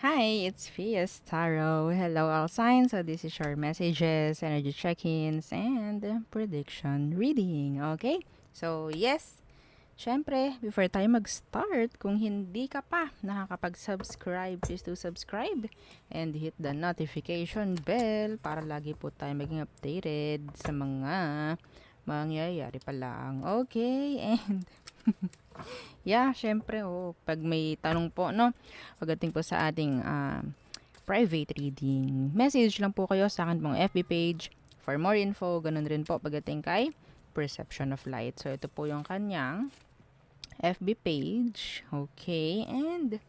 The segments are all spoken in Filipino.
Hi, it's Fias Tarot. Hello, all signs. So this is your messages, energy check-ins, and prediction reading. Okay? So, yes. Syempre, before tayo mag-start, kung hindi ka pa nakakapag-subscribe, please do subscribe and hit the notification bell para lagi po tayo maging updated sa mga mangyayari pa lang. Okay? And yeah, syempre, pag may tanong po, no, pagdating po sa ating private reading, message lang po kayo sa akin pong FB page for more info. Ganun rin po pagdating kay Perception of Light. So, ito po yung kanyang FB page. Okay, and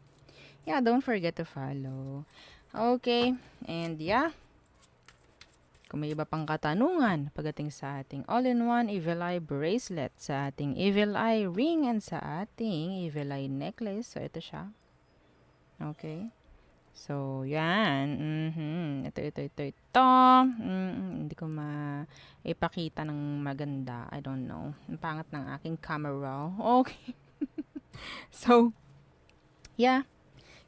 yeah, don't forget to follow. Okay, and yeah, kung may iba pang katanungan pagdating sa ating all-in-one Evil Eye bracelet, sa ating Evil Eye ring, and sa ating Evil Eye necklace. So, ito siya. Okay. So, yan. Ito. Hindi ko ipakita ng maganda. I don't know. Ang pangat ng aking camera. Okay. So, yeah.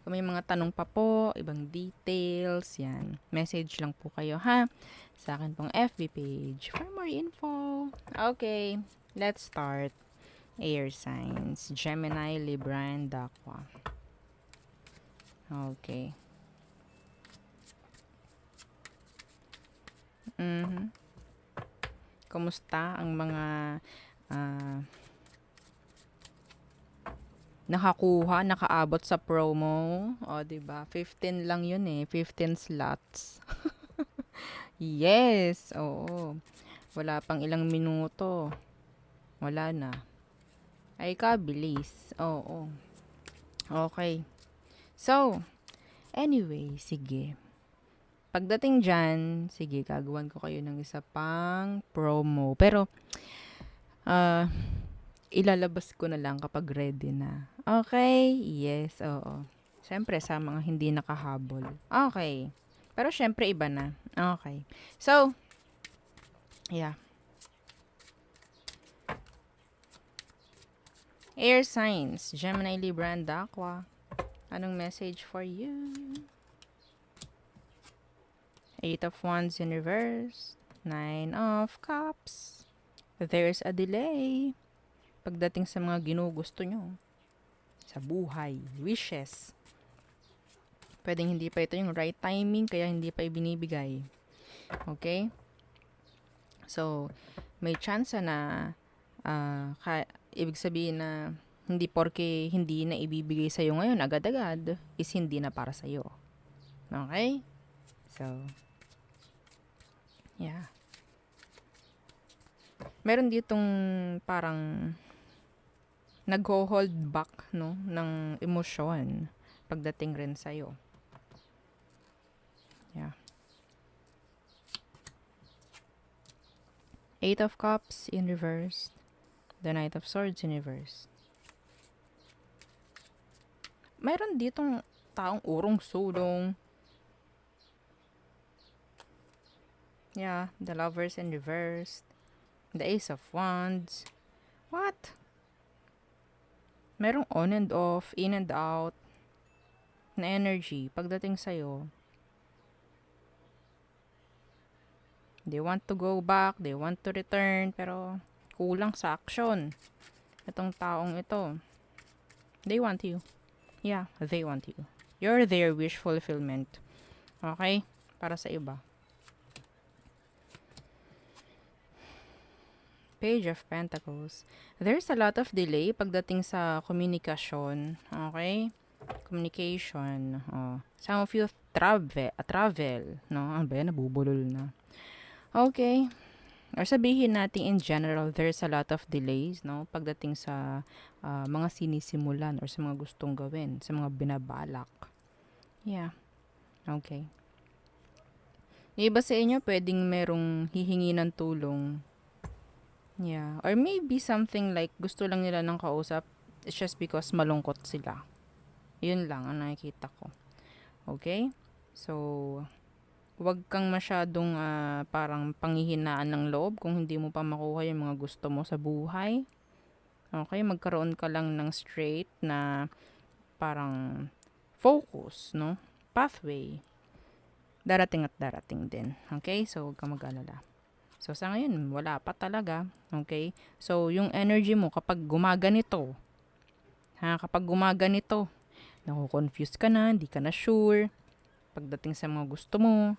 Kung may mga tanong pa po, ibang details, yan. Message lang po kayo, ha? Sa akin pong FB page for more info. Okay, let's start. Air signs, Gemini, Libra, and Aqua. Okay. Kumusta ang mga ah, nakaabot sa promo? O, 'di ba? 15 lang 'yun eh, 15 slots. Yes, oo. Wala pang ilang minuto. Wala na. Ay, kabilis. Oo. Okay. So, anyway, sige. Pagdating dyan, sige, gagawan ko kayo ng isa pang promo. Pero, ah, ilalabas ko na lang kapag ready na. Okay? Yes, oo. Siyempre, sa mga hindi nakahabol. Okay. Pero syempre, iba na. Okay. So, yeah. Air signs, Gemini, Libra, and Aqua. Anong message for you? Eight of Wands in reverse. Nine of Cups. There's a delay. Pagdating sa mga ginugusto nyo. Sa buhay. Wishes. Pwedeng hindi pa ito yung right timing, kaya hindi pa ibinibigay. Okay? So, may chance na ibig sabihin na hindi porke hindi na ibibigay sa'yo ngayon agad-agad is hindi na para sa'yo. Okay? So, yeah. Meron ditong parang nag-hold back, no, ng emosyon pagdating rin sa'yo. Yeah. Eight of Cups in reverse. The Knight of Swords in reverse. Mayroon ditong taong urong-sulong. Yeah, the Lovers in reverse. The Ace of Wands. What? Merong on and off, in and out na energy pagdating sa'yo. They want to go back, they want to return, pero kulang sa action. Itong taong ito. They want you. Yeah, they want you. You're their wish fulfillment. Okay? Para sa iba. Page of Pentacles. There's a lot of delay pagdating sa komunikasyon. Okay? Communication. Some of you travel. No? Ano ba yan? Nabubulol na. Okay. Or sabihin natin in general, there's a lot of delays, no? Pagdating sa mga sinisimulan or sa mga gustong gawin, sa mga binabalak. Yeah. Okay. Yung iba sa inyo, pwedeng merong hihingi ng tulong. Yeah. Or maybe something like gusto lang nila ng kausap, it's just because malungkot sila. Yun lang ang nakikita ko. Okay? So, wag kang masyadong parang panghihinaan ng loob kung hindi mo pa makuha yung mga gusto mo sa buhay. Okay? Magkaroon ka lang ng straight na parang focus, no? pathway. Darating at darating din. Okay? So, huwag kang mag-alala. So, sa ngayon, wala pa talaga. Okay? So, yung energy mo, kapag gumaganito, naku-confuse ka na, hindi ka na sure, pagdating sa mga gusto mo,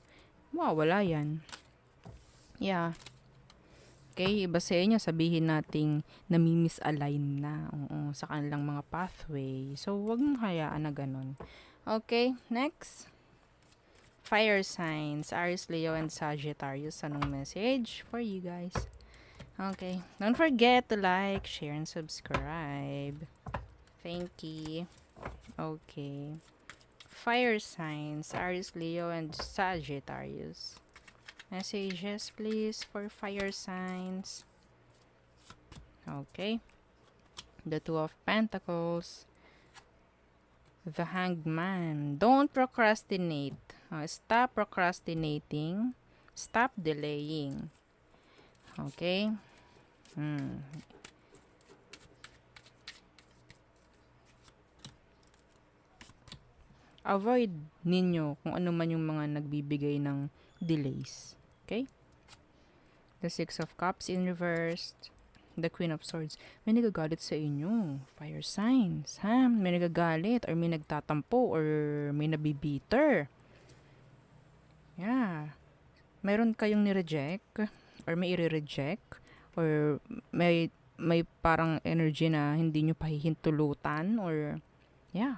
mawawala yan. Yeah. Okay, iba sa inyo, sabihin nating nami-misalign na sa kanilang mga pathway. So, wag mong hayaan na ganun. Okay, next. Fire signs, Aries, Leo, and Sagittarius. Anong message for you guys? Okay, don't forget to like, share, and subscribe. Thank you. Okay. Fire signs, Aries, Leo, and Sagittarius. Messages, please, for fire signs. Okay. The Two of Pentacles. The Hanged Man. Don't procrastinate. Stop procrastinating. Stop delaying. Okay. Avoid ninyo kung ano man yung mga nagbibigay ng delays. Okay? The Six of Cups in reverse. The Queen of Swords. May nagagalit sa inyo. Fire signs. May nagagalit or may nagtatampo or may nabibiter. Yeah. Meron kayong ni-reject or may i-reject or may parang energy na hindi nyo pahihintulutan or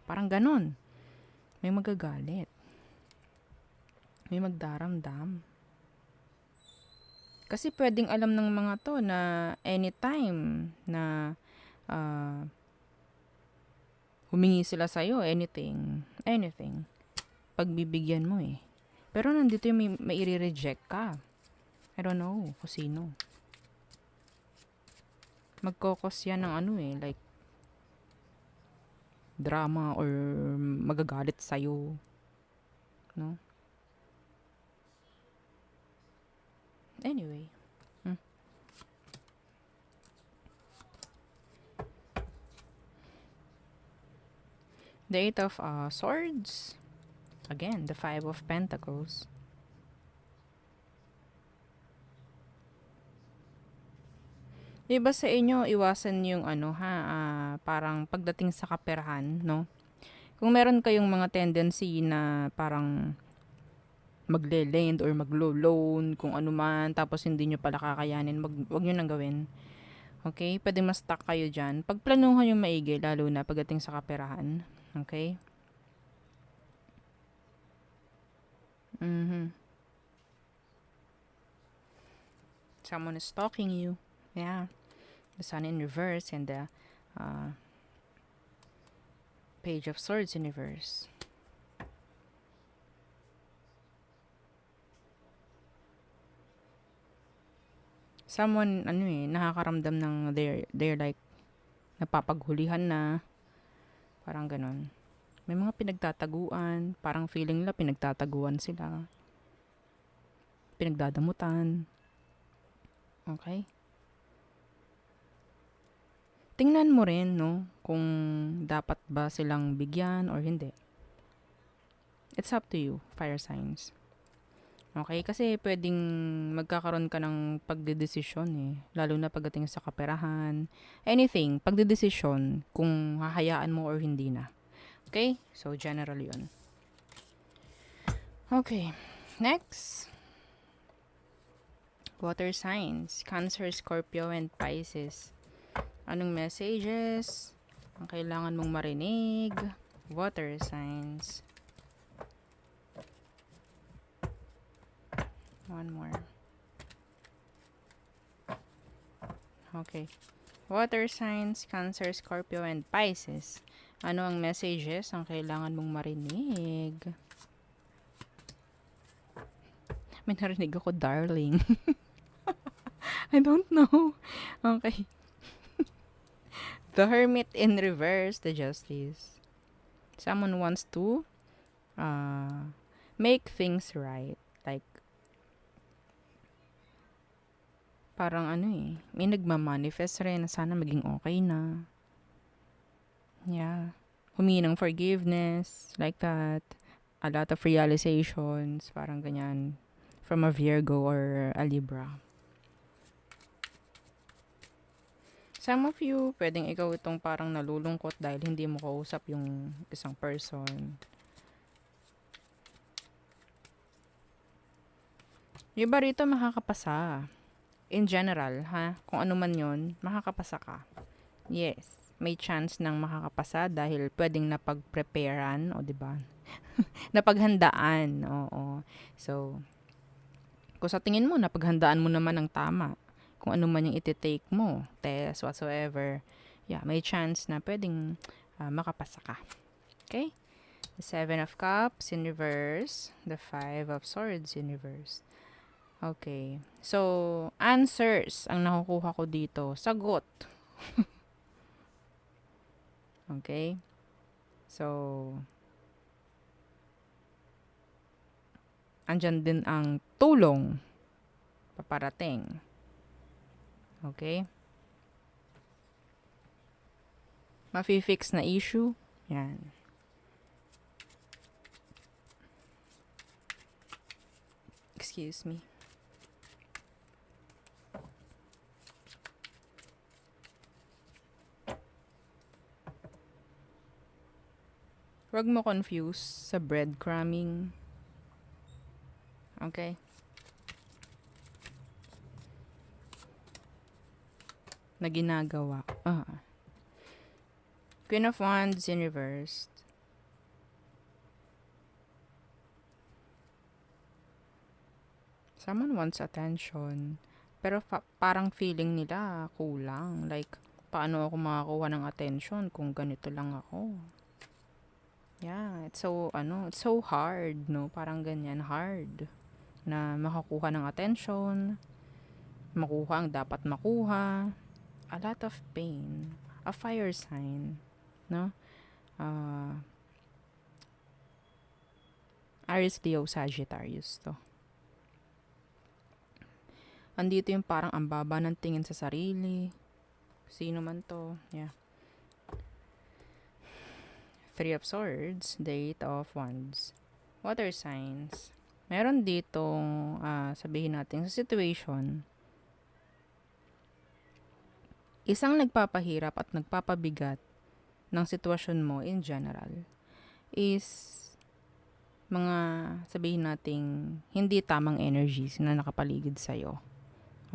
parang ganon. May magagalit. May magdaramdam. Kasi pwedeng alam ng mga to na anytime na humingi sila sa'yo, anything, pagbibigyan mo eh. Pero nandito yung may i-reject ka. I don't know kung sino. Magkokos yan ng like, drama or magagalit sa'yo. No? Anyway. The Eight of Swords. Again, the Five of Pentacles. Iba sa inyo, iwasan yung parang pagdating sa kaperahan, no? Kung meron kayong mga tendency na parang magle-lend or maglo-loan, kung ano man, tapos hindi nyo pala kakayanin, wag nyo nang gawin. Okay? Pwede ma-stuck kayo dyan. Pagplanuhan yung maigi, lalo na pagdating sa kaperahan. Okay? Someone is stalking you. Yeah. The Sun in reverse and the Page of Swords in reverse. Someone, nakakaramdam ng they're like, napapaghulihan na. Parang ganon. May mga pinagtataguan. Parang feeling nila pinagtataguan sila. Pinagdadamutan. Okay? Tingnan mo rin, no? Kung dapat ba silang bigyan or hindi. It's up to you, fire signs. Okay? Kasi pwedeng magkakaroon ka ng pagdedesisyon eh. Lalo na pagdating sa kaperahan. Anything, pagdedesisyon kung hahayaan mo or hindi na. Okay? So, general yun. Okay. Next. Water signs. Cancer, Scorpio, and Pisces. Anong messages ang kailangan mong marinig? Water signs. One more. Okay. Water signs, Cancer, Scorpio, and Pisces. Ano ang messages ang kailangan mong marinig? May narinig ako, darling. I don't know. Okay. The Hermit in reverse, the Justice. Someone wants to make things right. Like, parang may nagmamanifest rin na sana maging okay na. Yeah. Humingi ng forgiveness, like that. a lot of realizations, parang ganyan, from a Virgo or a Libra. Some of you, pwedeng ikaw itong parang nalulungkot dahil hindi mo kausap yung isang person. Yung iba rito makakapasa. In general, ha? Kung ano man yon, makakapasa ka. Yes, may chance ng makakapasa dahil pwedeng napag-preparean, o diba? Napaghandaan, oo. So, kung sa tingin mo, napaghandaan mo naman ng tama, kung ano man yung iti-take mo, test, whatsoever, yeah, may chance na pwedeng makapasa ka. Okay? The Seven of Cups in reverse, the Five of Swords in reverse. Okay. So, answers ang nakukuha ko dito. Sagot. Okay? So, andyan din ang tulong paparating. Okay? Mafi-fix na issue. Yan. Excuse me. Huwag mo confuse sa breadcrumbing. Okay? Na ginagawa. Queen of Wands in reverse. Someone wants attention. Pero parang feeling nila kulang. Like, paano ako makakuha ng attention kung ganito lang ako? Yeah, it's so hard, no? Parang ganyan, hard na makakuha ng attention, makuha ang dapat makuha. A lot of pain. A fire sign, no? Aries, Leo, Sagittarius to. Andito yung parang ang baba ng tingin sa sarili. Sino man to, yeah. Three of Swords, the Eight of Wands. Water signs. Meron ditong, sabihin natin, sa situation, isang nagpapahirap at nagpapabigat ng sitwasyon mo in general is mga, sabihin nating, hindi tamang energies na nakapaligid sa'yo.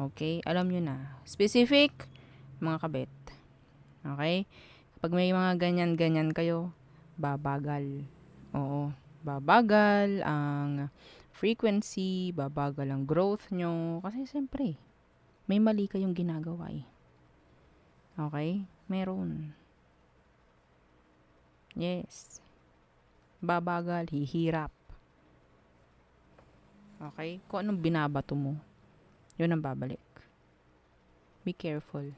Okay? Alam nyo na. Specific, mga kabet. Okay? Kapag may mga ganyan-ganyan kayo, babagal. Oo. Babagal ang frequency, babagal ang growth nyo. Kasi siyempre, may mali kayong ginagawa eh. Okay? Meron. Yes. Babagal, hihirap. Okay? Kung anong binabato mo, yun ang babalik. Be careful.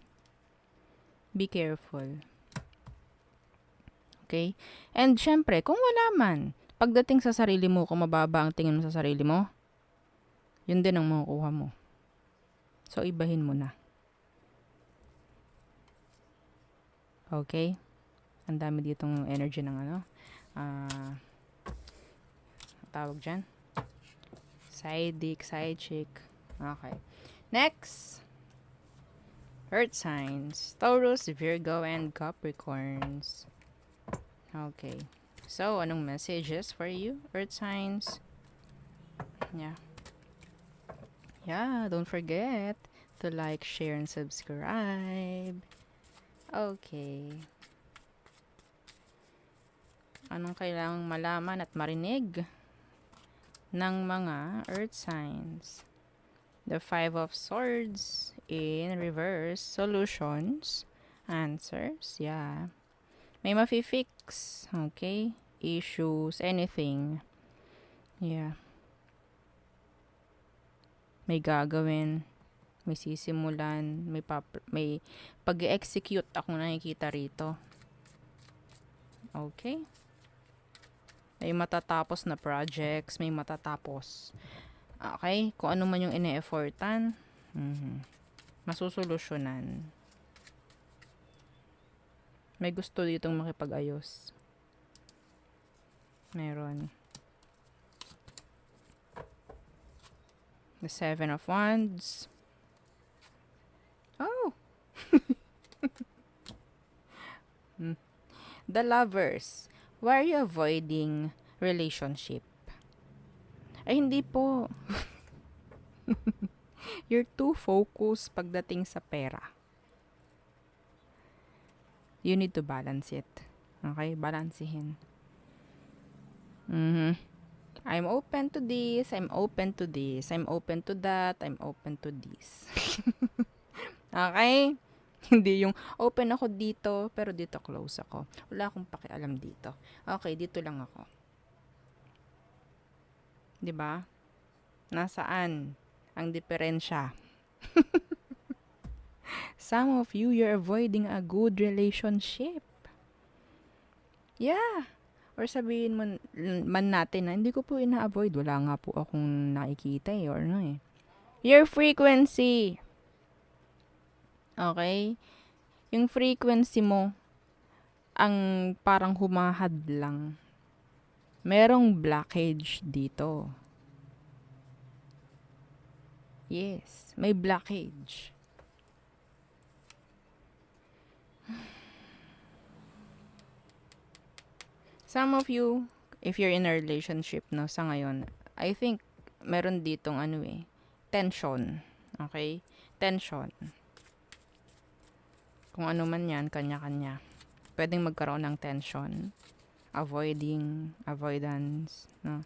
Be careful. Okay? And syempre, kung wala man, pagdating sa sarili mo, kung mababa ang tingin mo sa sarili mo, yun din ang makukuha mo. So, ibahin mo na. Okay? Ang dami ditong energy ng tawag dyan? Side dick, side chick. Okay. Next. Earth signs. Taurus, Virgo, and Capricorns. Okay. So, anong messages for you, Earth signs? Yeah. Yeah, don't forget to like, share, and subscribe. Okay. Anong kailangang malaman at marinig ng mga Earth signs? The Five of Swords in reverse. Solutions. Answers. Yeah. May mafi-fix. Okay? Issues. Anything. Yeah. May gagawin. May sisimulan. May pag-execute akong nakikita rito. Okay? May matatapos na projects. May matatapos. Okay? Kung ano man yung ine-effortan, masusolusyonan. May gusto ditong makipag-ayos. Meron. The Seven of Wands. Oh! The Lovers. Why are you avoiding relationship? Ay, hindi po. You're too focused pagdating sa pera. You need to balance it. Okay? Balansehin. I'm open to this, I'm open to this, I'm open to that, I'm open to this. Okay? Hindi yung open ako dito, pero dito close ako. Wala akong pakialam dito. Okay, dito lang ako. 'Di ba? Nasaan ang diferensya? Some of you, you're avoiding a good relationship. Yeah. Or sabihin man natin na hindi ko po ina-avoid. Wala nga po akong nakikita or ano eh. Your frequency. Okay? Yung frequency mo, ang parang humahad lang. Merong blockage dito. Yes, may blockage. Some of you, if you're in a relationship no, sa ngayon, I think meron ditong tension. Okay? Tension. Kung ano man yan, kanya-kanya. Pwedeng magkaroon ng tension. Avoidance, no?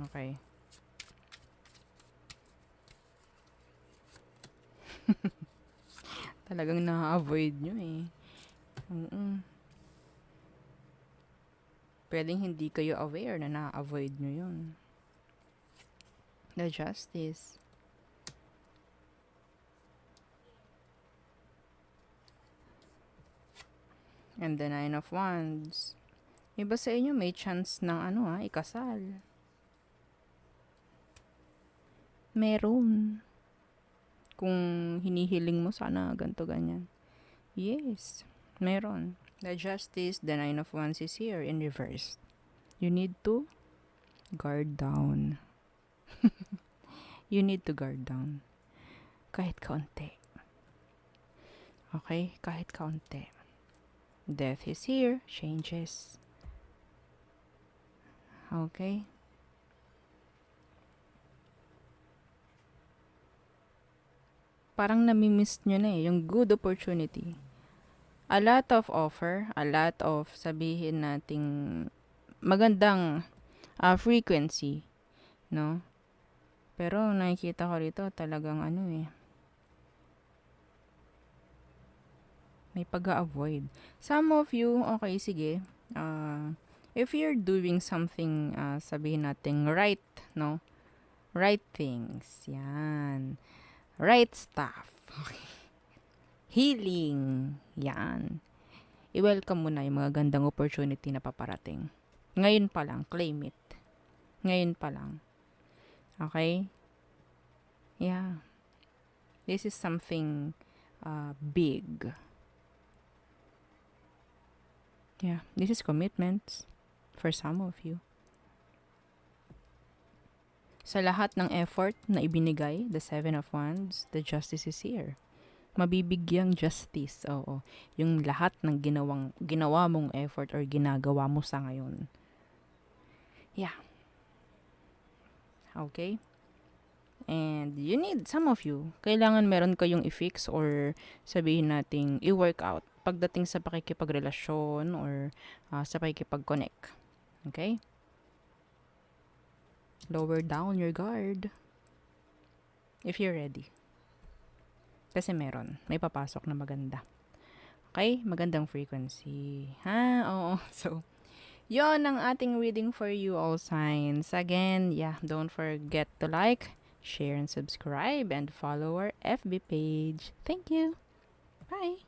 Okay. Talagang na-avoid nyo eh. Pwedeng hindi kayo aware na na-avoid nyo yun. The Justice. And the Nine of Wands. Iba sa inyo may chance ng ikasal. Meron. Kung hinihiling mo sana ganto ganyan. Yes, meron. The Justice, the Nine of Wands is here in reverse. You need to guard down. You need to guard down. Kahit kaunti. Okay? Kahit kaunti. Death is here. Changes. Okay? Parang namimiss nyo na yung good opportunity. A lot of offer, a lot of sabihin nating magandang frequency, no? Pero nakikita ko rito talagang may pag-avoid. Some of you, okay, sige. If you're doing something, sabihin natin right, no? Right things. Yan. Right stuff. Okay. Healing. Yan. I-welcome mo na yung mga gandang opportunity na paparating. Ngayon pa lang, claim it. Ngayon pa lang. Okay? Yeah. This is something big. Yeah. This is commitments for some of you. Sa lahat ng effort na ibinigay, the Seven of Wands, the Justice is here. Mabibigyang justice, oo. Yung lahat ng ginawa mong effort or ginagawa mo sa ngayon. Yeah. Okay? And you need, some of you, kailangan meron kayong i-fix or sabihin nating i-work out pagdating sa pakikipagrelasyon or sa pakikipag-connect. Okay? Lower down your guard. If you're ready. Kasi may papasok na maganda. Okay? Magandang frequency. Ha? Oo. So, yon ang ating reading for you all signs. Again, don't forget to like, share, and subscribe, and follow our FB page. Thank you. Bye.